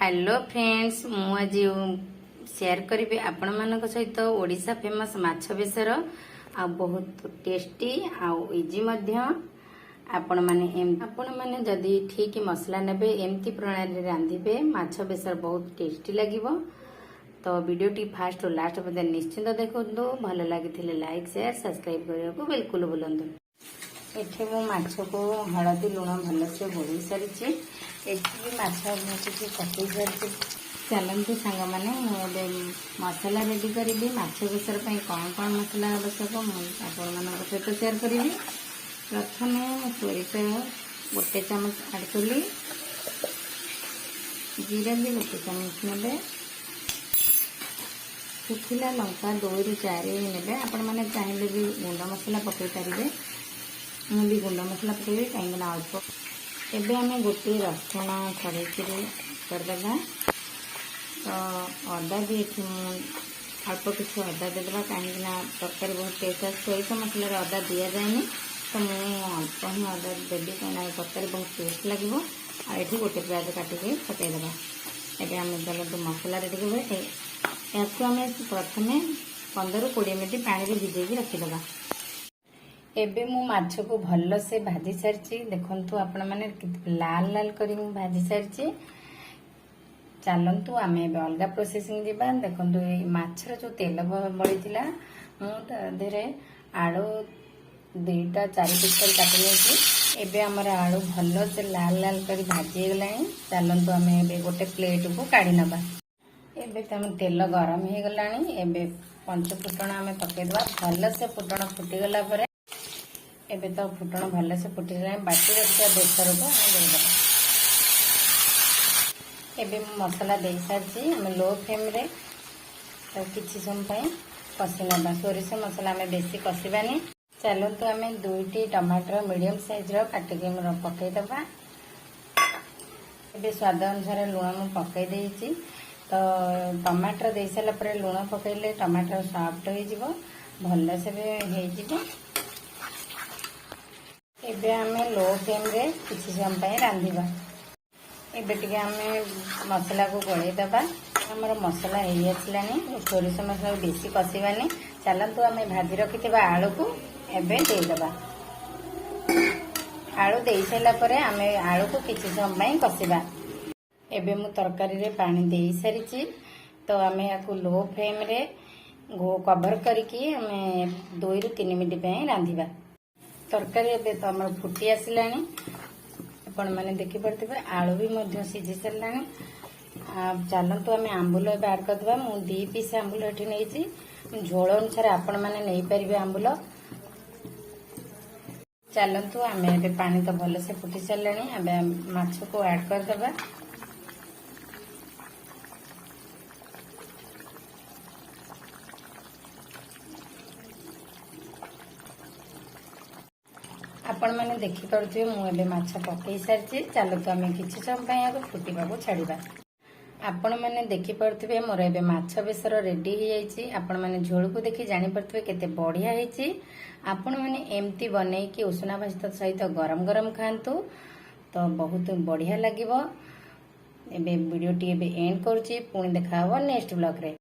Hello friends मु आज share करी आपण मान सहित ओडिशा फेमस माछ बेसर आ बहुत टेस्टी आ इजी आपण माने जदि ठीक मसला नेबे एमती प्रणाली रांधिबे माछ बेसर बहुत टेस्टी लागिवो। तो वीडियो टी फास्ट और लास्ट पर्यंत निश्चिंत देखंतु। भल लगी लाइक शेयर सब्सक्राइब करने को बिल्कुल भूलंतु। एठे मु माछ को हलदी लुण भलसे घोड़ी सारी एठी माछ किसी कटई सारी। चलतु सांग मैंने मुझे मसला रेडी करी माछ बेसर कौन कौन मसला आवश्यक मुझे सहित शेयर करी। प्रथम सोरिष गोटे चामच आड कली, जीरा भी गोटे चामच ने, सुखिला लंका 2 ରୁ 4 ने। आपण मैंने चाहिए भी गुंड मसला पकई पारे, मुझे गुंड मसला पकड़ी कहीं अल्प। एबे आम गोटे रसुण छड़े करदे। तो अदा भी ये अल्प किसी अदा देदेबा कहीं तरकारी बहुत टेस्ट आस। सोरिष मसला अदा दि जाए तो मुझे अल्प ही अदा देवी कहीं तरकारी बहुत टेस्ट लगे। आठी गोटे प्याज काटिक पकईदेवा। ये आम चलते मसला रेडी कर आम प्रथम 15 ରୁ 20 मिनट पानी में भिजेकी रखीदे। एबे मु माछ को भल से भाजी सारी। देखंतु आपण माने लाल लाल करी भाजी सारी। चलतु आम ए अलग प्रोसेसिंग जीवा। देखंतु माछर जो तेल बड़ी थिला मुझे आलू 2टा 4 पीस कर काटी नहीं। एबे हमर आलू भल से लाल लाल कर भाजी गला। चलतु आम ए गोटे प्लेट को काढ़ी नबा। एबे तम तेल गरम हो गला। एबे पंच फुटण आम पकईदवा। भल से फुटण फुटीगला पर एबे तो फुटण भल से फुटीगला बाटी रखा बेसर को देदेबा। एबे मसला दे सारी आम लो फ्लेम रे किसी समय कषि ना। सोरिष मसला आम बेसी कषानी। चलतु आम 2टी टमाटर मीडियम साइज काटिक पकईदबा। एबे स्वाद अनुसार लुण मु पकई देइछि। तो टमाटर दे सारा पर लुण पकईले टमाटर सॉफ्ट हो भल से हो। एबे आमे लो फ्लेम रे किसी समय रांधिबा। एबे टिके आमे मसला को गोलेदबा। हमर मसला हे आसलानी। सोरिष मसला बेसी कषानी। चलतु आमे भाजी रखिथिबा आलू को एबे देदेबा। आलू दे सारा पर आमे आलू को किसी समय कषिबा। एबे मु तरकारी रे पानी दे सारी। तो आमे याकू लो फ्लेम रे कवर करके आमे 2 ରୁ 3 मिनट पे रांधिबा। तरकारी एबे तो हमर फुटी आसलानी। आपण माने देखि परथिबे आलू भी मध्य सिझी सरलानी। चलतु आमे आंबुल एबे ऐड करदबा। मु 2 पीस आंबुल एठी नेइछि। झोल अनुसार आपण माने नै परिबे आंबुल। चलतु आमे एबे पानी तो भल से फुटी सरलानी। एबे माछ को ऐड करदबा। आपण मैंने देखी पारे मुझे माछ पकई सारी। चलतु आम किसी समय फुटा को छाड़ा। आपण मैंने देखी पारे मोर ए माछ बेसर रेडी हो जाइए। आपण मैंने झोल को देखी जानीपे केते बढ़िया होती। आपण मैंने एमती बनईकी उषुना भात सहित गरम गरम खातु तो बहुत बढ़िया लगे। वीडियो टी एंड करुँची। पुणी देखा नेक्स्ट ब्लॉग रे।